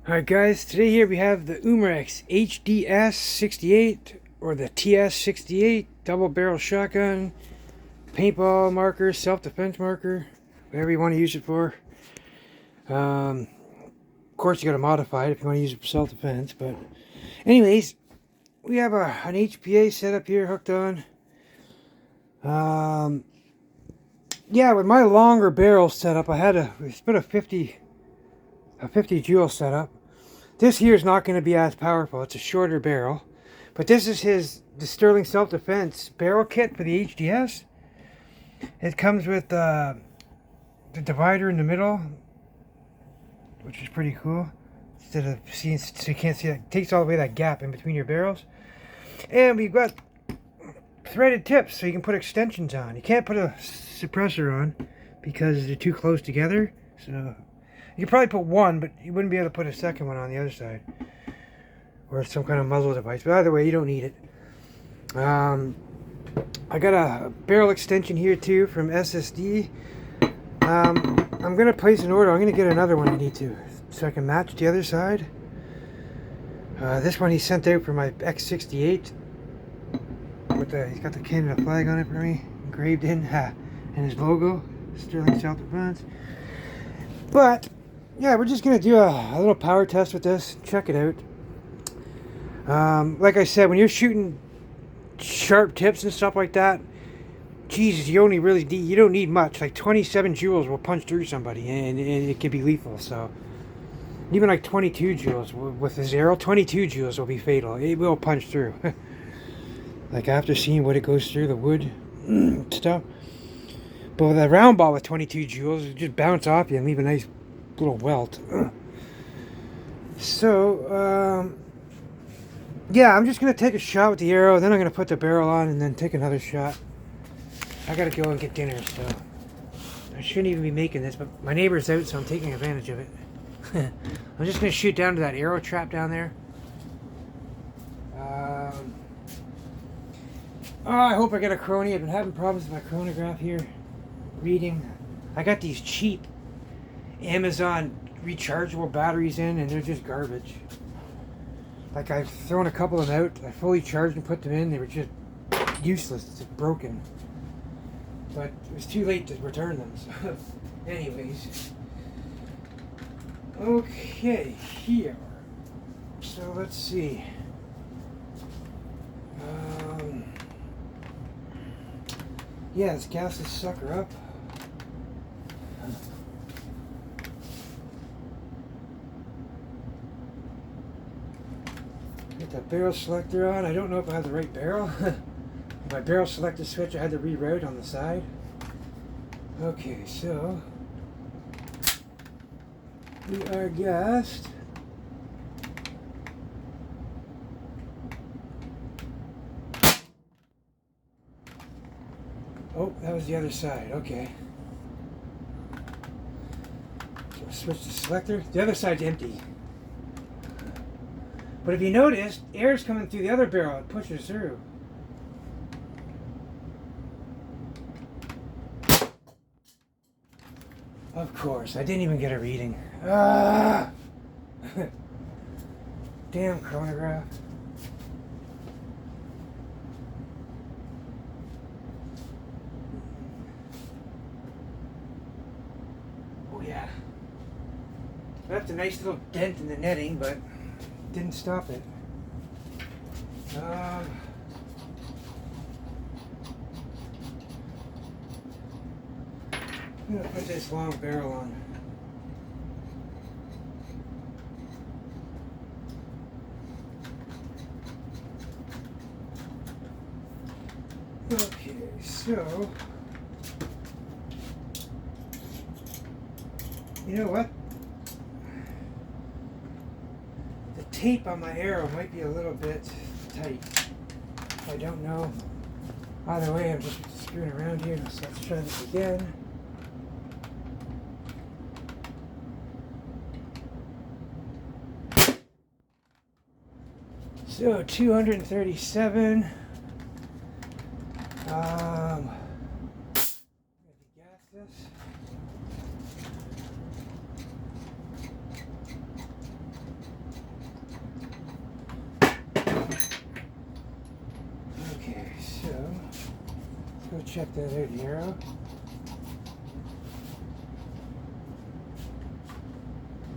Alright guys, today here we have the Umarex HDS68 or the TS68 double barrel shotgun, paintball marker, self-defense marker, whatever you want to use it for. Of course you got to modify it if you want to use it for self-defense, but anyways, we have an HPA setup here hooked on. Yeah, with my longer barrel setup, it's been a 50 Joule setup. This here is not going to be as powerful. It's a shorter barrel. But this is the Sterling Self-Defense barrel kit for the HDS. It comes with the divider in the middle, which is pretty cool. Instead of seeing, so you can't see that, it takes all the way that gap in between your barrels. And we've got threaded tips, so you can put extensions on. You can't put a suppressor on because they're too close together. So you could probably put one, but you wouldn't be able to put a second one on the other side. Or some kind of muzzle device. But either way, you don't need it. I got a barrel extension here too from SSD. I'm going to place an order. I'm going to get another one I need to, so I can match the other side. This one he sent out for my X68. He's got the Canada flag on it for me, engraved in, and his logo, Sterling Self-Defense. But yeah, we're just going to do a little power test with this, check it out. Like I said, when you're shooting sharp tips and stuff like that, Jesus, you don't need much. Like 27 joules will punch through somebody, and it can be lethal. So even like 22 joules with this arrow, 22 joules will be fatal. It will punch through. Like after seeing what it goes through, the wood stuff. But with a round ball with 22 joules, it just bounce off you and leave a nice little welt. So, yeah, I'm just going to take a shot with the arrow, then I'm going to put the barrel on and then take another shot. I got to go and get dinner, so I shouldn't even be making this, but my neighbor's out, so I'm taking advantage of it. I'm just going to shoot down to that arrow trap down there. I hope I get a Crony. I've been having problems with my chronograph here. Reading. I got these cheap Amazon rechargeable batteries in, and they're just garbage. Like, I've thrown a couple of them out. I fully charged and put them in. They were just useless. It's just broken. But it was too late to return them. So, anyways. Okay, here. So, let's see. Yeah, let's gas this sucker up. Get that barrel selector on. I don't know if I have the right barrel. My barrel selector switch I had to reroute on the side. Okay, so we are gassed. Oh, that was the other side. Okay. So switch the selector. The other side's empty. But if you notice, air's coming through the other barrel. It pushes through. Of course, I didn't even get a reading. Ah! Damn chronograph. Oh yeah. Left a nice little dent in the netting, but didn't stop it. I'm gonna put this long barrel on. Okay, so you know what? The tape on my arrow might be a little bit tight. I don't know. Either way, I'm just screwing around here. So let's try this again. So 237. Gas this. check that out here.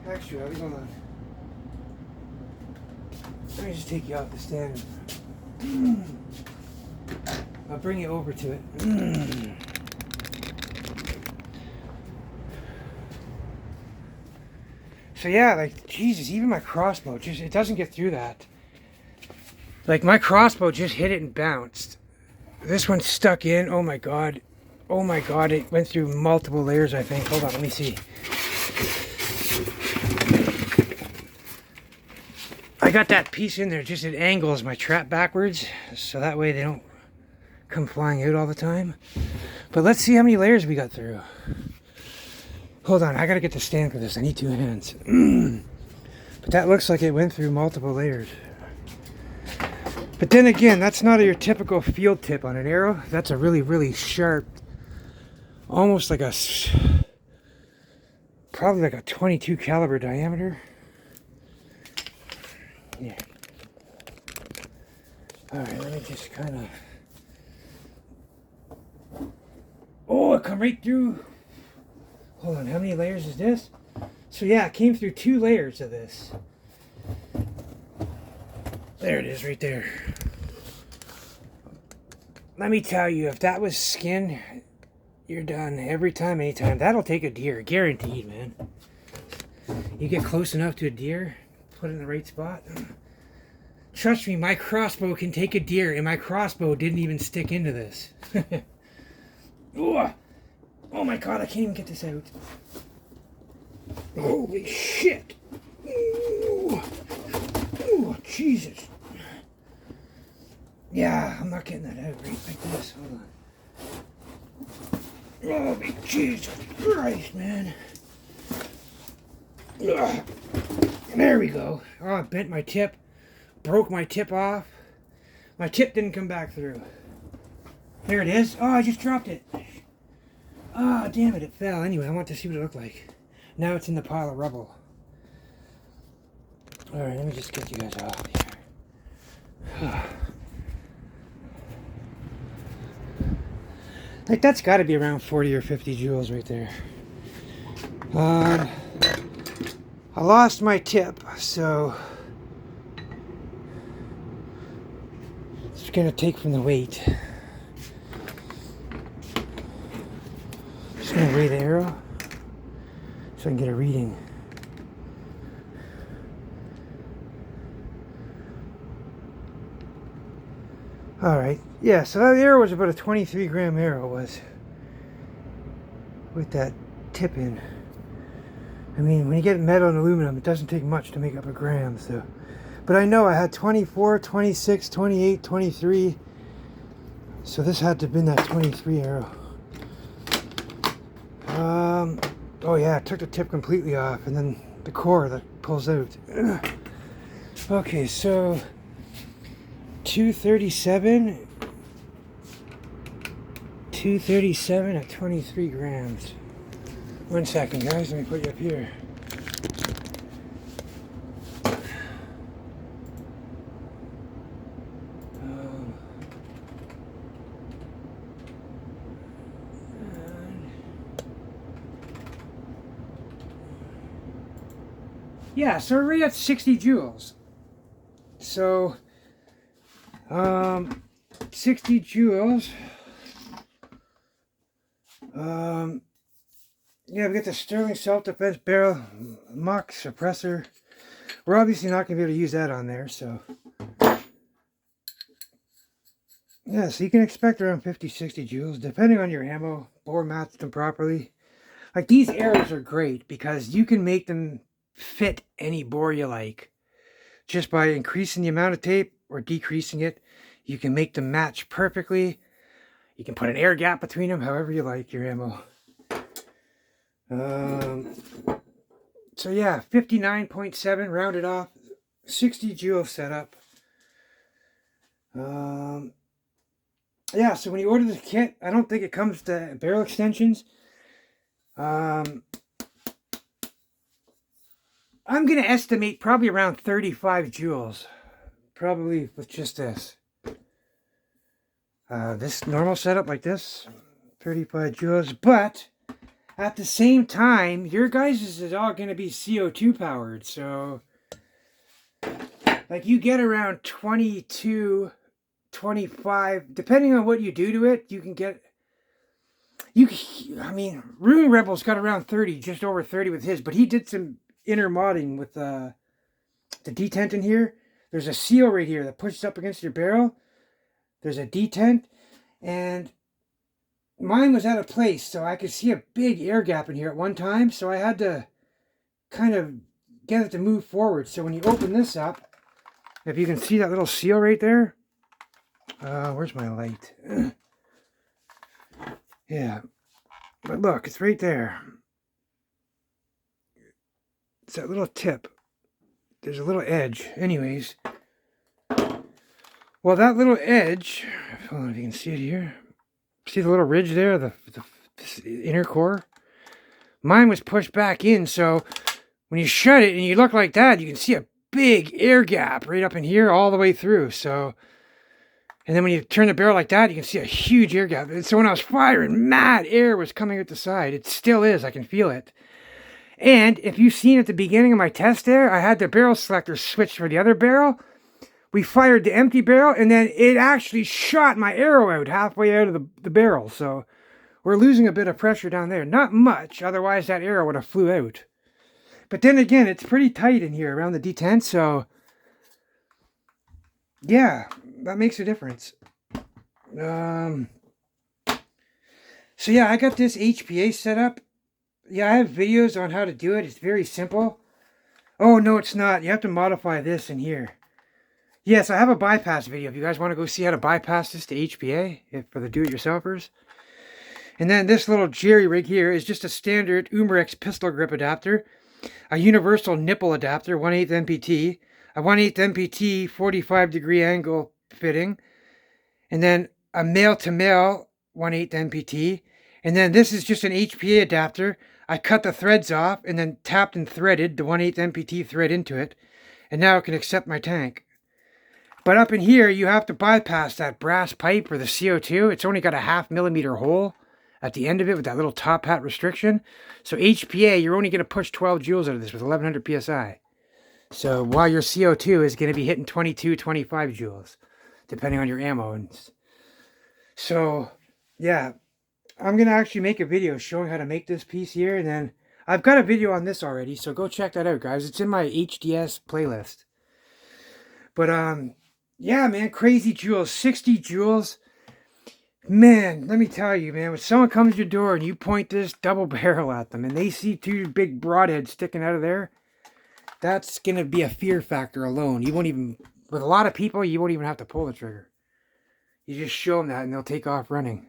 Actually, hold on. Let me just take you off the stand. I'll bring you over to it. So yeah, like, Jesus, even my crossbow, just, it doesn't get through that. Like, my crossbow just hit it and bounced. This one's stuck in. Oh my God. Oh my God, it went through multiple layers, I think. Hold on, let me see. I got that piece in there, just it angles my trap backwards, so that way they don't come flying out all the time. But let's see how many layers we got through. Hold on, I gotta get the stand for this. I need 2 hands. But that looks like it went through multiple layers. But then again, that's not your typical field tip on an arrow. That's a really, really sharp, almost like a, probably like a 22 caliber diameter. Yeah. Alright, let me just kind of... Oh, it come right through. Hold on, how many layers is this? So yeah, it came through 2 layers of this. There it is, right there. Let me tell you, if that was skin, you're done every time, anytime. That'll take a deer, guaranteed, man. You get close enough to a deer, put it in the right spot. Trust me, my crossbow can take a deer, and my crossbow didn't even stick into this. Ooh. Oh my God, I can't even get this out. Holy shit. Ooh. Ooh, Jesus. Yeah, I'm not getting that out right like this. Hold on. Oh, Jesus Christ, man. Ugh. There we go. Oh, I bent my tip. Broke my tip off. My tip didn't come back through. There it is. Oh, I just dropped it. Ah, oh, damn it, it fell. Anyway, I want to see what it looked like. Now it's in the pile of rubble. Alright, let me just get you guys off here. Like, that's got to be around 40 or 50 joules right there. I lost my tip, so it's going to take from the weight. Just going to weigh the arrow so I can get a reading. Alright, yeah, so that arrow was about a 23 gram arrow was with that tip in. I mean, when you get metal and aluminum, it doesn't take much to make up a gram, so. But I know I had 24, 26, 28, 23. So this had to have been that 23 arrow. Oh yeah, I took the tip completely off, and then the core that pulls out. Okay, so 237 at 23 grams. 1 second, guys, let me put you up here. Yeah, so we're at 60 joules. So 60 joules. Yeah, we got the Sterling self-defense barrel muck suppressor. We're obviously not going to be able to use that on there, so. Yeah, so you can expect around 50, 60 joules, depending on your ammo. Bore matched them properly. Like, these arrows are great because you can make them fit any bore you like. Just by increasing the amount of tape or decreasing it, you can make them match perfectly. You can put an air gap between them, however you like your ammo. So yeah, 59.7 rounded off, 60 joule setup. Yeah, so when you order the kit, I don't think it comes to barrel extensions. I'm going to estimate probably around 35 joules. Probably with just this. This normal setup like this, 35 joules, but at the same time, your guys' is all going to be CO2 powered, so like you get around 22, 25, depending on what you do to it, you can get, I mean, Rune Rebel's got around 30, just over 30 with his, but he did some inner modding with the detent in here. There's a seal right here that pushes up against your barrel. There's a detent, and mine was out of place, so I could see a big air gap in here at one time, so I had to kind of get it to move forward. So when you open this up, if you can see that little seal right there, where's my light? Yeah, but look, it's right there. It's that little tip. There's a little edge. Anyways, well, that little edge, I don't know if you can see it here. See the little ridge there, the inner core? Mine was pushed back in, so when you shut it and you look like that, you can see a big air gap right up in here all the way through. So, and then when you turn the barrel like that, you can see a huge air gap. And so when I was firing, mad air was coming out the side. It still is. I can feel it. And if you've seen at the beginning of my test there, I had the barrel selector switched for the other barrel. We fired the empty barrel, and then it actually shot my arrow out halfway out of the barrel. So we're losing a bit of pressure down there. Not much, otherwise that arrow would have flew out. But then again, it's pretty tight in here around the detent, so yeah, that makes a difference. So yeah, I got this HPA set up. Yeah, I have videos on how to do it. It's very simple. Oh, no, it's not. You have to modify this in here. Yes, I have a bypass video. If you guys want to go see how to bypass this to HPA for the do-it-yourselfers. And then this little jerry rig here is just a standard Umarex pistol grip adapter. A universal nipple adapter, 1/8 MPT. A 1/8 MPT 45-degree angle fitting. And then a male-to-male 1/8 MPT. And then this is just an HPA adapter. I cut the threads off and then tapped and threaded the 1/8 MPT thread into it. And now it can accept my tank. But up in here, you have to bypass that brass pipe for the CO2. It's only got a 0.5 millimeter hole at the end of it with that little top hat restriction. So HPA, you're only going to push 12 joules out of this with 1100 PSI. So while your CO2 is going to be hitting 22, 25 joules, depending on your ammo. And so, yeah, I'm going to actually make a video showing how to make this piece here. And then I've got a video on this already, so go check that out, guys. It's in my HDS playlist. But, yeah, man, crazy joules, 60 joules. Man, let me tell you, man, when someone comes to your door and you point this double barrel at them and they see two big broadheads sticking out of there, that's going to be a fear factor alone. You won't even, with a lot of people, you won't even have to pull the trigger. You just show them that and they'll take off running.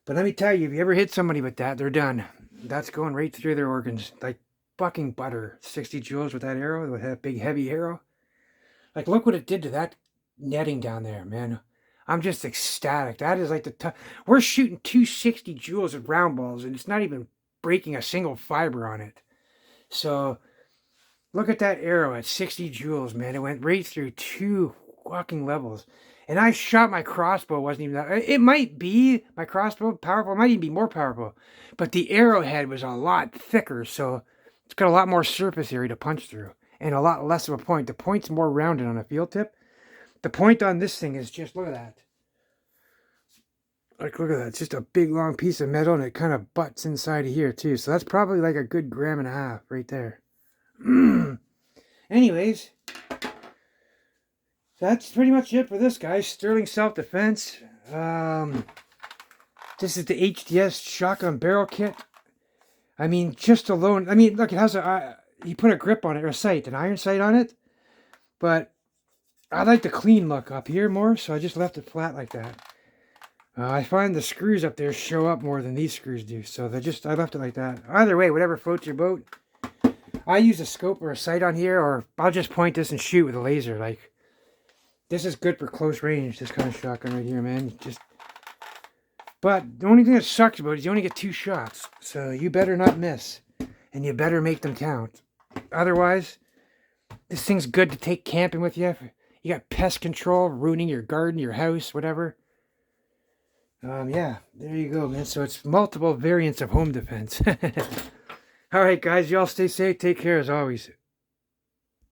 But let me tell you, if you ever hit somebody with that, they're done. That's going right through their organs like fucking butter. 60 joules with that arrow, with that big heavy arrow. Like, look what it did to that netting down there, man. I'm just ecstatic. That is like we're shooting 260 joules of round balls, and it's not even breaking a single fiber on it. So, look at that arrow at 60 joules, man. It went right through 2 fucking levels. And I shot my crossbow, wasn't even that. It might be, my crossbow, powerful. It might even be more powerful. But the arrowhead was a lot thicker, so it's got a lot more surface area to punch through. And a lot less of a point. The point's more rounded on a field tip. The point on this thing is just, look at that. Like, look at that. It's just a big, long piece of metal, and it kind of butts inside of here, too. So that's probably like a good 1.5 grams right there. Anyways, that's pretty much it for this, guys. Sterling self-defense. This is the HDS shotgun barrel kit. I mean, just alone. I mean, look, it has you put a grip on it, or a sight, an iron sight on it. But I like the clean look up here more, so I just left it flat like that. I find the screws up there show up more than these screws do, so I left it like that. Either way, whatever floats your boat. I use a scope or a sight on here, or I'll just point this and shoot with a laser. Like, this is good for close range, this kind of shotgun right here, man. But the only thing that sucks about it is you only get 2 shots, so you better not miss, and you better make them count. Otherwise, this thing's good to take camping with you. You got pest control, ruining your garden, your house, whatever. Yeah, there you go, man. So it's multiple variants of home defense. All right, guys, y'all stay safe. Take care as always.